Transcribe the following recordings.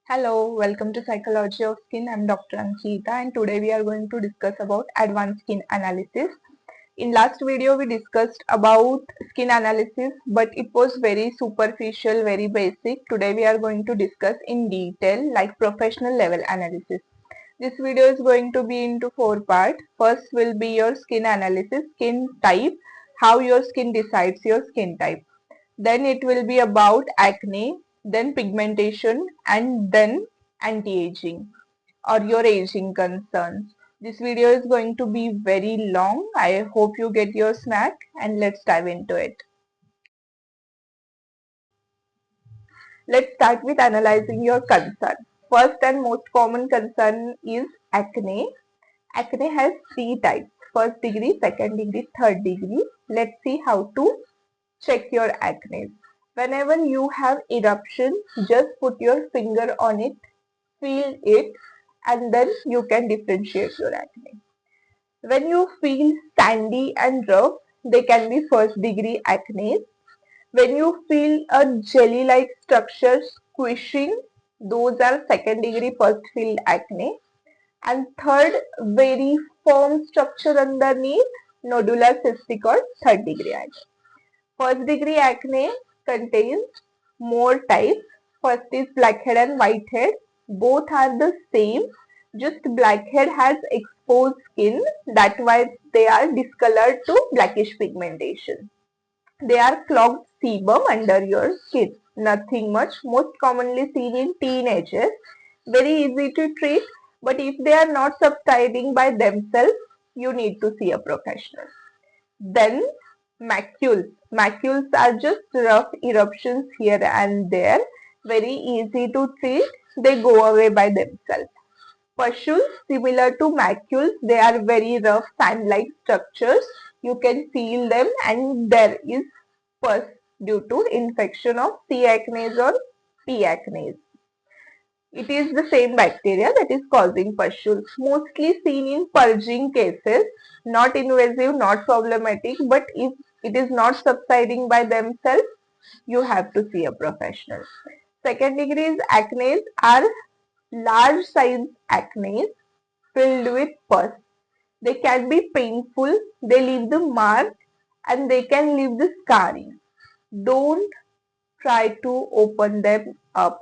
Hello, welcome to Psychology of Skin. I'm Dr. Ankita and today we are going to discuss about advanced skin analysis. In last video we discussed about skin analysis but it was very superficial, very basic. Today we are going to discuss in detail like professional level analysis. This video is going to be into four parts. First will be your skin analysis, skin type, how your skin decides your skin type. Then it will be about acne, then pigmentation, and then anti-aging or your aging concerns. This video is going to be very long. I hope you get your snack and let's dive into it. Let's start with analyzing your concern. First and most common concern is acne. Acne has three types: first degree, second degree, third degree. Let's see how to check your acne. Whenever you have eruption, just put your finger on it, feel it, and then you can differentiate your acne. When you feel sandy and rough, they can be first degree acne. When you feel a jelly like structure squishing, those are second degree first field acne. And third, very firm structure underneath, nodular cystic or third degree acne. First degree acne contains more types. First is blackhead and whitehead. Both are the same. Just blackhead has exposed skin. That's why they are discolored to blackish pigmentation. They are clogged sebum under your skin. Nothing much. Most commonly seen in teenagers. Very easy to treat. But if they are not subsiding by themselves, you need to see a professional. Then macules. Macules are just rough eruptions here and there. Very easy to treat. They go away by themselves. Pustules, similar to macules, they are very rough sand-like structures. You can feel them and there is pus due to infection of C. acnes or P. acnes. It is the same bacteria that is causing pustules, mostly seen in purging cases, not invasive, not problematic, but if it is not subsiding by themselves, you have to see a professional. Second degree acne are large size acne filled with pus. They can be painful, they leave the mark and they can leave the scarring. Don't try to open them up.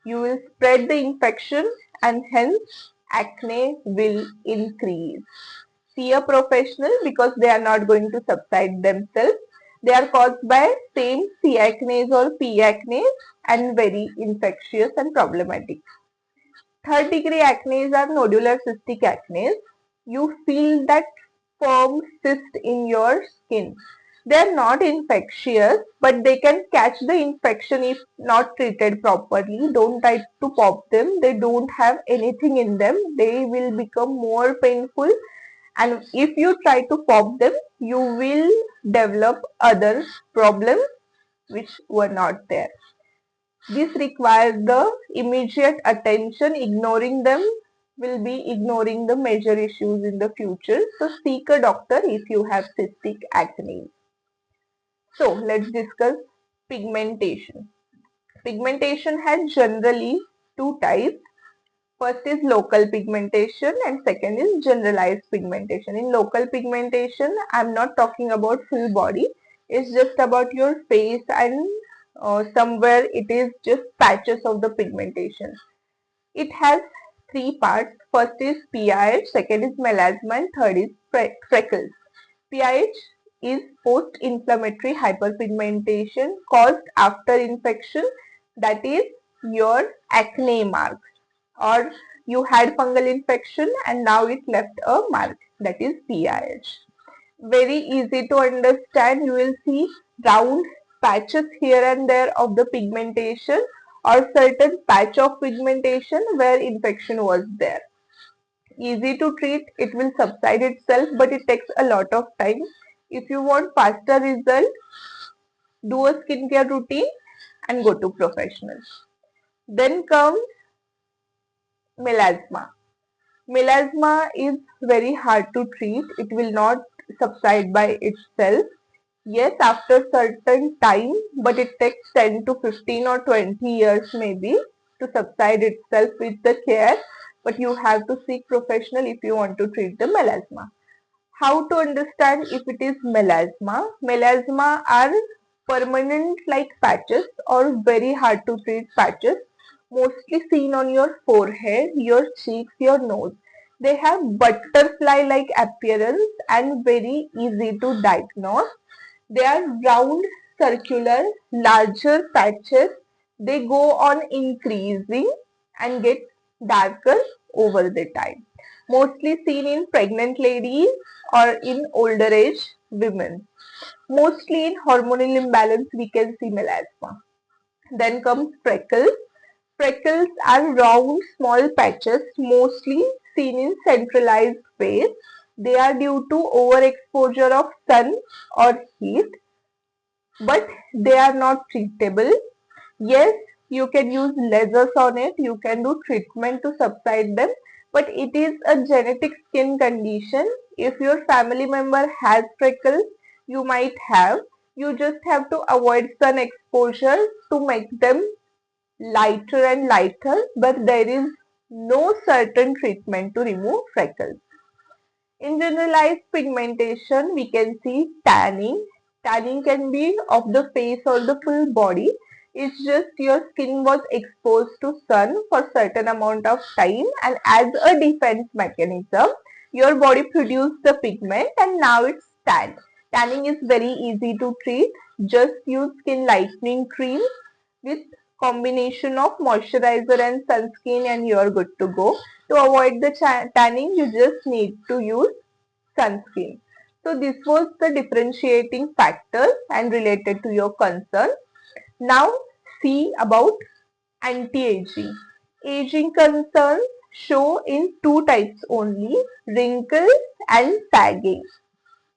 You will spread the infection and hence acne will increase. See a professional because they are not going to subside themselves. They are caused by same C. acnes or P. acnes and very infectious and problematic. Third degree acnes are nodular cystic acnes. You feel that firm cyst in your skin. They are not infectious, but they can catch the infection if not treated properly. Don't try to pop them. They don't have anything in them. They will become more painful. And if you try to pop them, you will develop other problems which were not there. This requires the immediate attention. Ignoring them will be ignoring the major issues in the future. So seek a doctor if you have cystic acne. So let's discuss pigmentation. Pigmentation has generally two types. First is local pigmentation and second is generalized pigmentation. In local pigmentation, I'm not talking about full body. It's just about your face and somewhere it is just patches of the pigmentation. It has three parts. First is PIH, second is melasma and third is freckles. PIH is post-inflammatory hyperpigmentation caused after infection, that is your acne marks, or you had fungal infection and now it left a mark, that is PIH. Very easy to understand. You will see round patches here and there of the pigmentation or certain patch of pigmentation where infection was there. Easy to treat, it will subside itself, but it takes a lot of time. If you want faster result, do a skincare routine and go to professionals. Then comes melasma. Melasma is very hard to treat. It will not subside by itself. Yes, after certain time, but it takes 10 to 15 or 20 years maybe. to subside itself with the care, but you have to seek professional if you want to treat the melasma. How to understand if it is melasma? Melasma are permanent like patches or very hard to treat patches, mostly seen on your forehead, your cheeks, your nose. They have butterfly like appearance and very easy to diagnose. They are round, circular, larger patches. They go on increasing and get darker over the time. Mostly seen in pregnant ladies or in older age women. Mostly in hormonal imbalance we can see melasma. Then comes freckles. Freckles are round small patches mostly seen in centralized face. They are due to overexposure of sun or heat, but they are not treatable. Yes, you can use lasers on it, you can do treatment to subside them, but it is a genetic skin condition. If your family member has freckles, you might have. You just have to avoid sun exposure to make them lighter and lighter, but there is no certain treatment to remove freckles. In generalized pigmentation, we can see tanning. Tanning can be of the face or the full body. It's just your skin was exposed to sun for certain amount of time, and as a defense mechanism, your body produced the pigment and now it's tan. Tanning is very easy to treat. Just use skin lightening cream with combination of moisturizer and sunscreen and you're good to go. To avoid the tanning, you just need to use sunscreen. So this was the differentiating factors and related to your concern. Now see about anti-aging. Aging concerns show in two types only, wrinkles and sagging.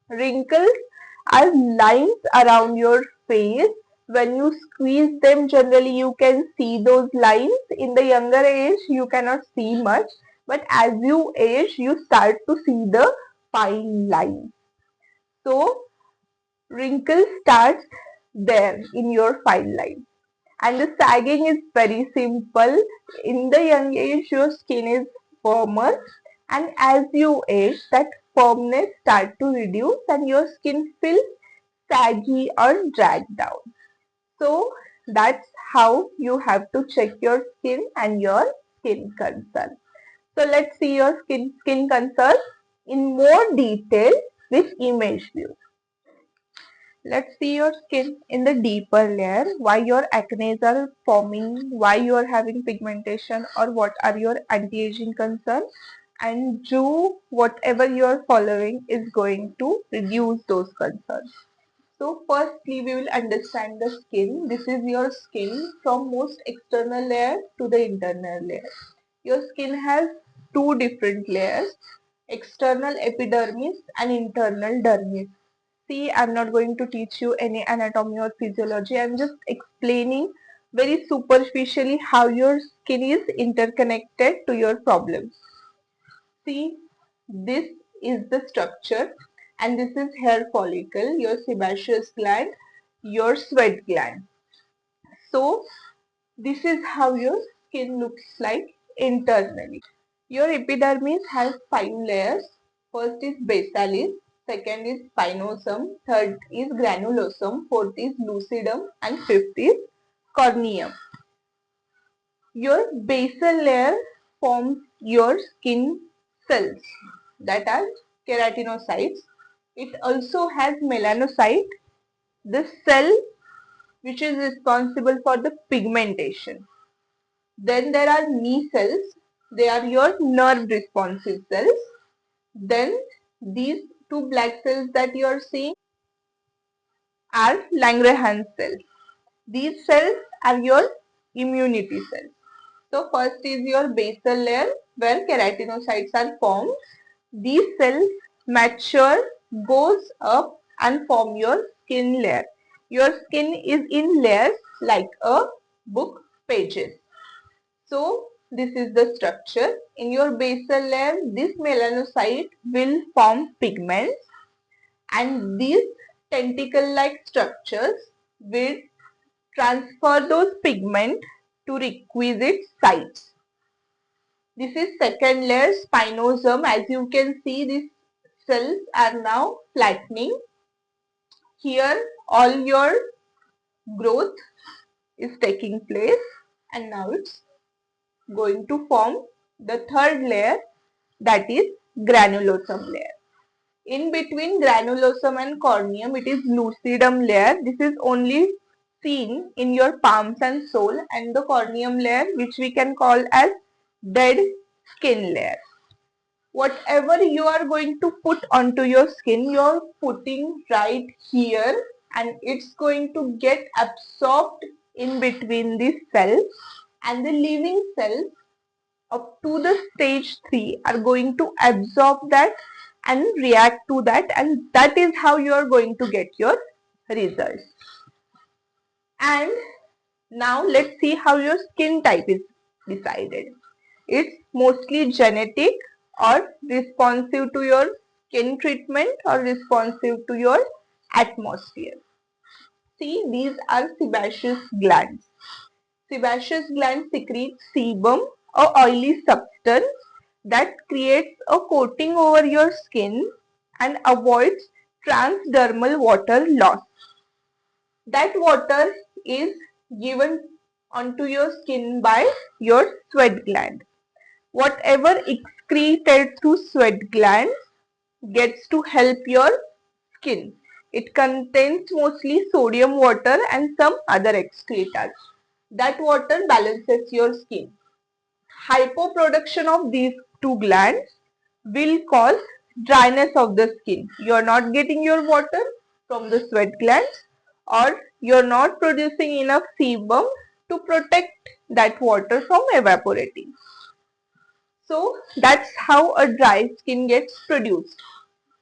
Wrinkles are lines around your face. When you squeeze them, generally you can see those lines. In the younger age, you cannot see much, but as you age, you start to see the fine lines. So, wrinkle starts there in your fine lines. And the sagging is very simple. In the young age, your skin is firmer, and as you age, that firmness start to reduce and your skin feels saggy or dragged down. So that's how you have to check your skin and your skin concern. So let's see your skin concern in more detail with image view. Let's see your skin in the deeper layer, why your acne are forming, why you are having pigmentation, or what are your anti-aging concerns, and do whatever you are following is going to reduce those concerns. So firstly we will understand the skin. This is your skin from most external layer to the internal layer. Your skin has two different layers, external epidermis and internal dermis. See, I'm not going to teach you any anatomy or physiology. I'm just explaining very superficially how your skin is interconnected to your problems. See, this is the structure and this is hair follicle, your sebaceous gland, your sweat gland. So, this is how your skin looks like internally. Your epidermis has 5 layers. First is basalis, second is spinosum, third is granulosum, fourth is lucidum, and fifth is corneum. Your basal layer forms your skin cells, that are keratinocytes. It also has melanocyte, the cell which is responsible for the pigmentation. Then there are knee cells, they are your nerve responsive cells. Then these two black cells that you are seeing are Langerhans cells. These cells are your immunity cells. So first is your basal layer where keratinocytes are formed. These cells mature, goes up and form your skin layer. Your skin is in layers like a book pages. So this is the structure. In your basal layer, this melanocyte will form pigments and these tentacle-like structures will transfer those pigments to requisite sites. This is second layer, spinosome. As you can see, these cells are now flattening. Here all your growth is taking place, and now it's going to form the third layer, that is granulosome layer. In between granulosome and corneum, it is lucidum layer. This is only seen in your palms and sole, and the corneum layer, which we can call as dead skin layer. Whatever you are going to put onto your skin, you are putting right here, and it's going to get absorbed in between these cells, and the living cells up to the stage 3 are going to absorb that and react to that, and that is how you are going to get your results. And now let's see how your skin type is decided. It's mostly genetic or responsive to your skin treatment or responsive to your atmosphere. See, these are sebaceous glands. Sebaceous glands secrete sebum, a oily substance that creates a coating over your skin and avoids transdermal water loss. That water is given onto your skin by your sweat gland. Whatever excreted through sweat gland gets to help your skin. It contains mostly sodium water and some other excretors. That water balances your skin. Hypoproduction of these two glands will cause dryness of the skin. You are not getting your water from the sweat glands, or you are not producing enough sebum to protect that water from evaporating. So that's how a dry skin gets produced.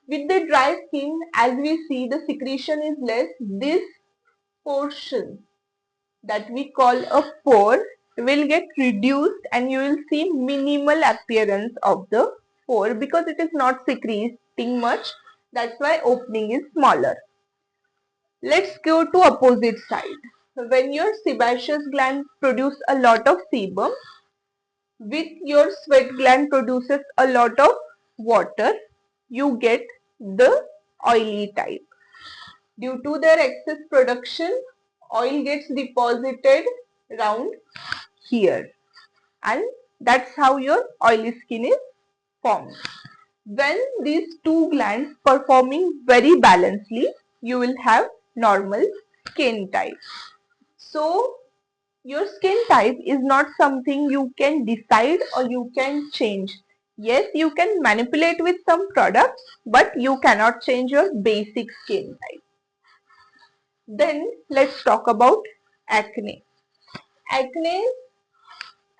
With the dry skin, as we see, the secretion is less. This portion that we call a pore will get reduced, and you will see minimal appearance of the pore because it is not secreting much. That's why opening is smaller. Let's go to opposite side. When your sebaceous gland produce a lot of sebum, with your sweat gland produces a lot of water, you get the oily type. Due to their excess production, oil gets deposited around here, and that's how your oily skin is formed. When these two glands performing very balancedly, you will have normal skin type. So your skin type is not something you can decide or you can change. Yes, you can manipulate with some products, but you cannot change your basic skin type. Then let's talk about acne. Acne,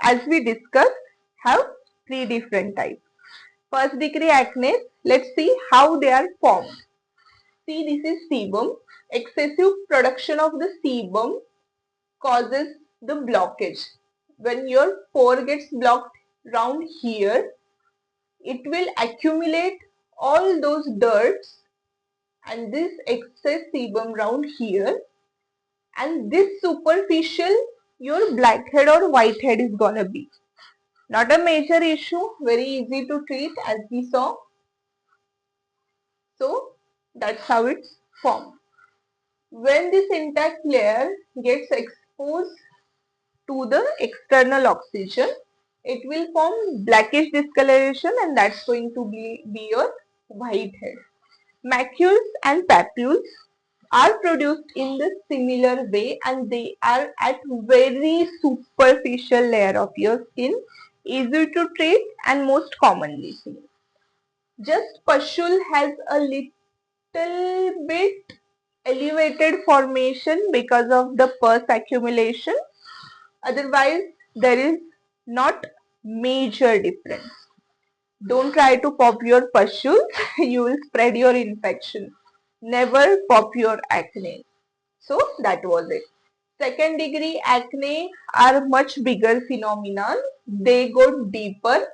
as we discussed, have three different types. First degree acne, let's see how they are formed. See, this is sebum. Excessive production of the sebum causes the blockage. When your pore gets blocked round here, it will accumulate all those dirts and this excess sebum round here, and this superficial your blackhead or whitehead is gonna be. Not a major issue, very easy to treat as we saw. So that's how it's formed. When this intact layer gets exposed to the external oxygen, it will form blackish discoloration, and that's going to be your whitehead. Macules and papules are produced in the similar way, and they are at very superficial layer of your skin, easy to treat and most commonly seen. Just pustule has a little bit elevated formation because of the pus accumulation. Otherwise, there is not major difference. Don't try to pop your pustules, you will spread your infection. Never pop your acne. So that was it. Second degree acne are much bigger phenomenon. They go deeper.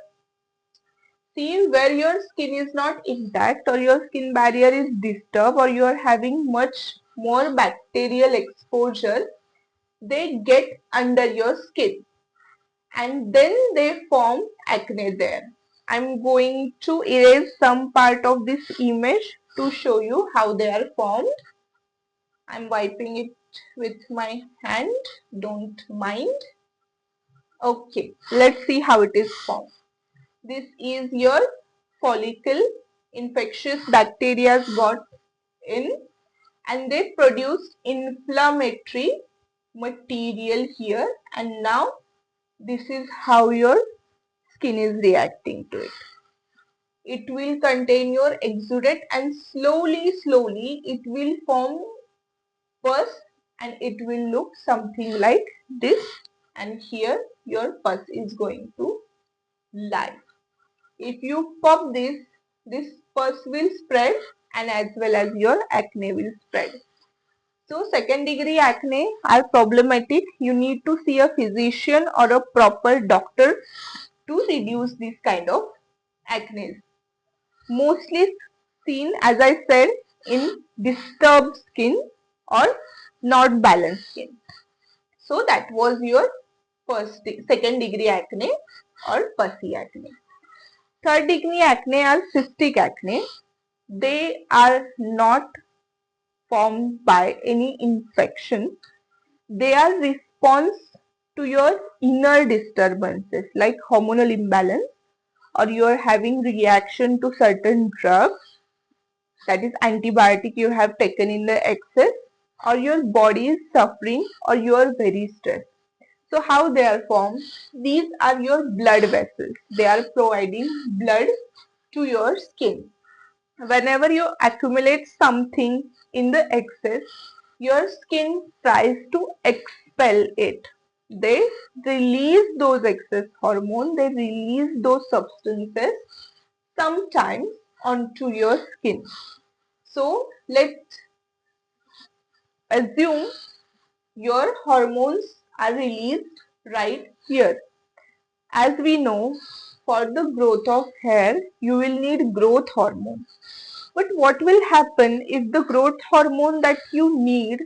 See, where your skin is not intact or your skin barrier is disturbed or you are having much more bacterial exposure, they get under your skin and then they form acne there. I'm going to erase some part of this image to show you how they are formed. I'm wiping it with my hand, don't mind. Okay, let's see how it is formed. This is your follicle. Infectious bacteria got in and they produced inflammatory material here, and now this is how your skin is reacting to it. It will contain your exudate and slowly it will form pus and it will look something like this, and here your pus is going to lie. If you pop this pus will spread and as well as your acne will spread. So second degree acne are problematic. You need to see a physician or a proper doctor to reduce this kind of acne. Mostly seen, as I said, in disturbed skin or not balanced skin. So that was your second degree acne or pussy acne. Third degree acne are cystic acne. They are not formed by any infection. They are response to your inner disturbances like hormonal imbalance, or you are having reaction to certain drugs, that is antibiotic you have taken in the excess, or your body is suffering, or you are very stressed. So how they are formed? These are your blood vessels. They are providing blood to your skin. Whenever you accumulate something in the excess, your skin tries to expel it. They release those excess hormones, they release those substances sometimes onto your skin. So let's assume your hormones are released right here. As we know, for the growth of hair, you will need growth hormone. But what will happen if the growth hormone that you need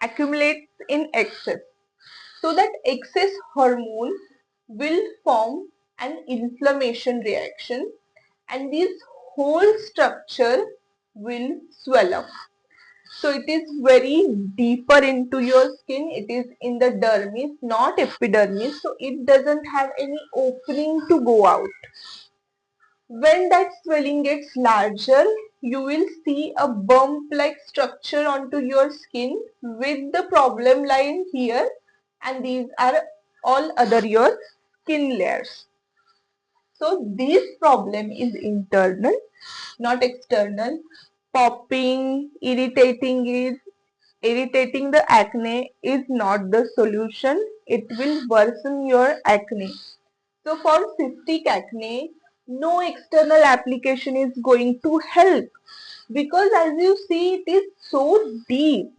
accumulates in excess? So that excess hormone will form an inflammation reaction and this whole structure will swell up. So it is very deeper into your skin. It is in the dermis, not epidermis. So it doesn't have any opening to go out. When that swelling gets larger, you will see a bump-like structure onto your skin with the problem line here, and these are all other your skin layers. So this problem is internal, not external. Popping, irritating the acne is not the solution. It will worsen your acne. So for cystic acne, no external application is going to help, because as you see it is so deep.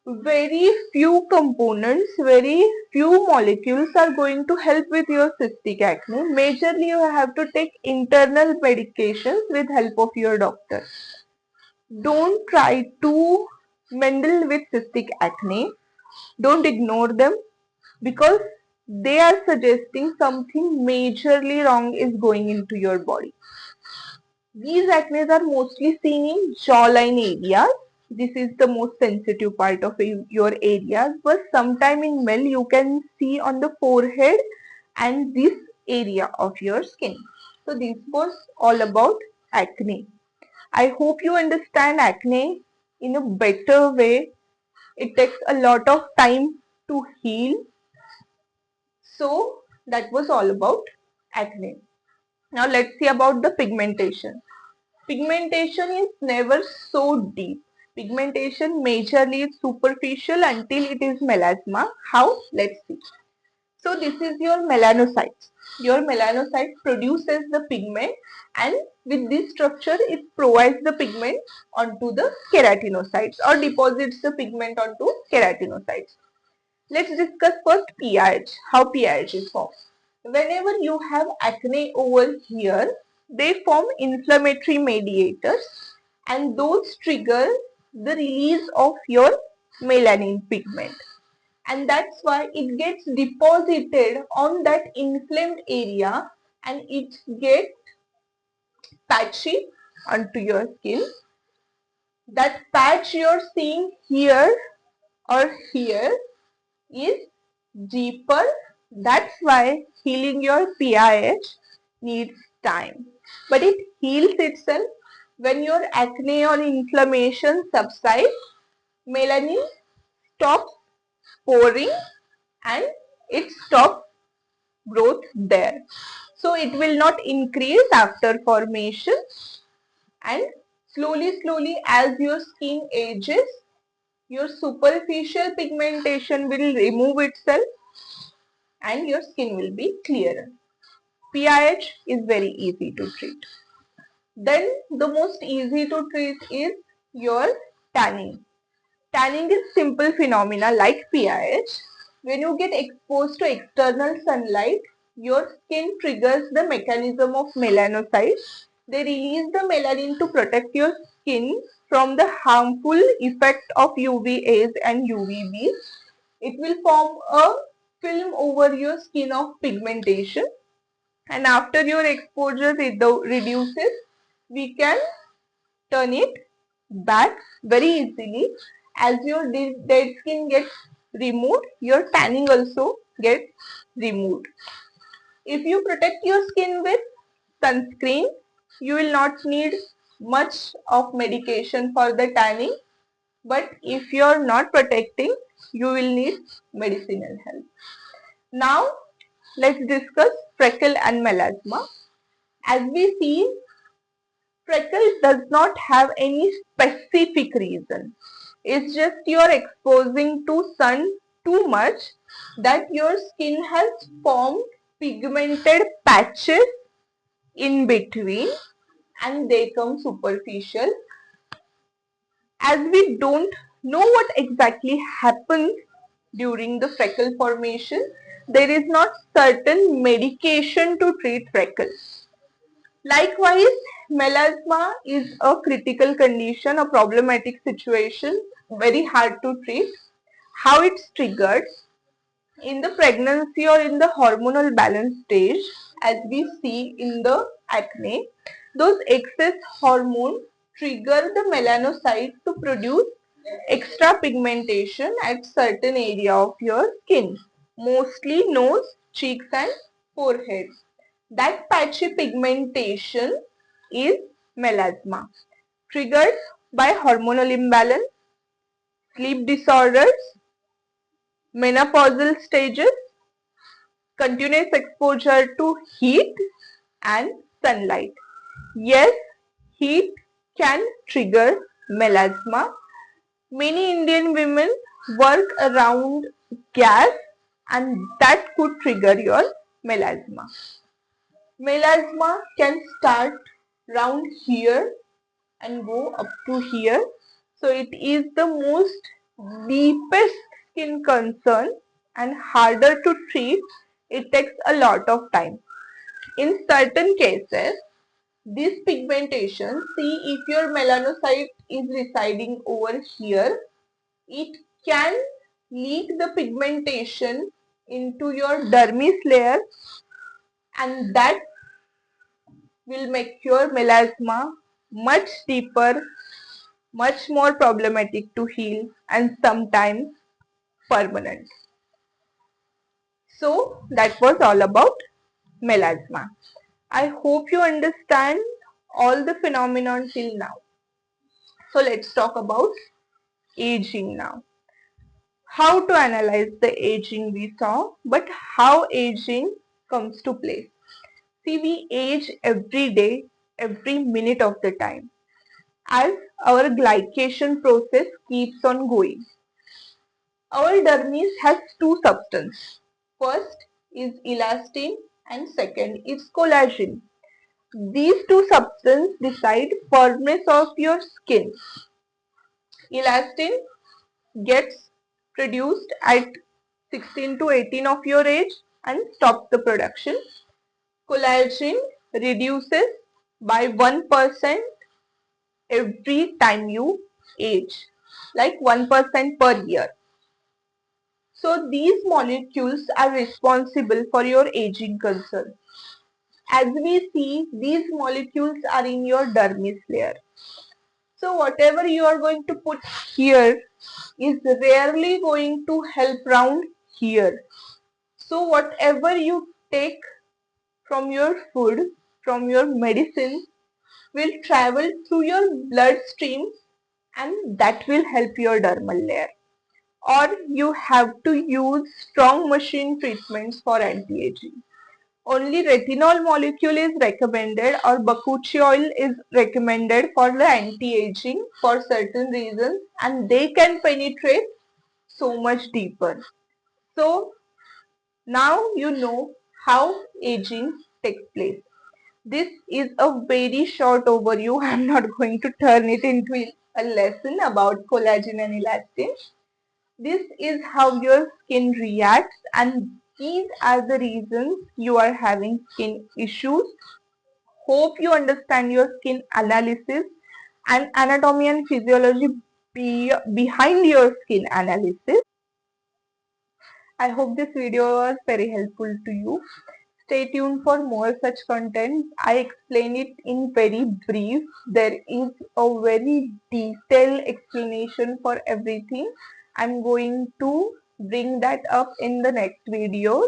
Very few components, very few molecules are going to help with your cystic acne. Majorly you have to take internal medications with help of your doctor. Don't try to meddle with cystic acne. Don't ignore them, because they are suggesting something majorly wrong is going into your body. These acne are mostly seen in jawline areas. This is the most sensitive part of your areas, but sometime in male you can see on the forehead and this area of your skin. So this was all about acne. I hope you understand acne in a better way. It takes a lot of time to heal. So that was all about acne. Now let's see about the pigmentation. Pigmentation is never so deep. Pigmentation majorly is superficial until it is melasma. How? Let's see. So this is your melanocytes. Your melanocyte produces the pigment, and with this structure it provides the pigment onto the keratinocytes or deposits the pigment onto keratinocytes. Let's discuss first pH, how pH is formed. Whenever you have acne over here, they form inflammatory mediators and those trigger the release of your melanin pigment. and that's why it gets deposited on that inflamed area and it gets patchy onto your skin. That patch you're seeing here or here is deeper. That's why healing your PIH needs time. But it heals itself when your acne or inflammation subsides, melanin stops pouring and it stops growth there. So it will not increase after formation, and slowly as your skin ages, your superficial pigmentation will remove itself and your skin will be clearer. PIH is very easy to treat. Then the most easy to treat is your tanning. Tanning is simple phenomena like PIH. When you get exposed to external sunlight, your skin triggers the mechanism of melanocytes. They release the melanin to protect your skin from the harmful effect of UVAs and UVBs. It will form a film over your skin of pigmentation, and after your exposure reduces, we can turn it back very easily. As your dead skin gets removed, your tanning also gets removed. If you protect your skin with sunscreen, you will not need much of medication for the tanning. But if you are not protecting, you will need medicinal help. Now, let's discuss freckle and melasma. As we see, freckle does not have any specific reason. It's just you're exposing to sun too much that your skin has formed pigmented patches in between and they come superficial. As we don't know what exactly happens during the freckle formation, there is not certain medication to treat freckles. Likewise, melasma is a critical condition, a problematic situation, very hard to treat. How it's triggered in the pregnancy or in the hormonal balance stage, as we see in the acne, those excess hormones trigger the melanocyte to produce extra pigmentation at certain area of your skin, mostly nose, cheeks and forehead. That patchy pigmentation is melasma, triggered by hormonal imbalance, sleep disorders, menopausal stages, continuous exposure to heat and sunlight. Yes, heat can trigger melasma. Many Indian women work around gas and that could trigger your melasma. Melasma can start round here and go up to here. So it is the most deepest skin concern and harder to treat. It takes a lot of time. In certain cases, this pigmentation, see if your melanocyte is residing over here, it can leak the pigmentation into your dermis layer and that will make your melasma much deeper, much more problematic to heal and sometimes permanent. So that was all about melasma. I hope you understand all the phenomenon till now. So let's talk about aging now. How to analyze the aging we saw, but how aging comes to play. See, we age every day, every minute of the time as our glycation process keeps on going. Our dermis has two substances. First is elastin and second is collagen. These two substances decide firmness of your skin. Elastin gets produced at 16 to 18 of your age and stops the production. Collagen reduces by 1% every time you age, like 1% per year. So these molecules are responsible for your aging concern. As we see, these molecules are in your dermis layer. So whatever you are going to put here is rarely going to help round here. So whatever you take from your food, from your medicine, will travel through your bloodstream and that will help your dermal layer. Or you have to use strong machine treatments for anti-aging. Only retinol molecule is recommended or bakuchi oil is recommended for the anti-aging for certain reasons and they can penetrate so much deeper. So now you know how aging takes place. This is a very short overview. I'm not going to turn it into a lesson about collagen and elastin. This is how your skin reacts and these are the reasons you are having skin issues. Hope you understand your skin analysis and anatomy and physiology behind your skin analysis. I hope this video was very helpful to you. Stay tuned for more such content. I explain it in very brief. There is a very detailed explanation for everything. I'm going to bring that up in the next video.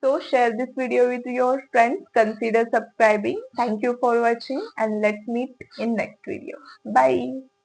So share this video with your friends. Consider subscribing. Thank you for watching and let's meet in next video. Bye.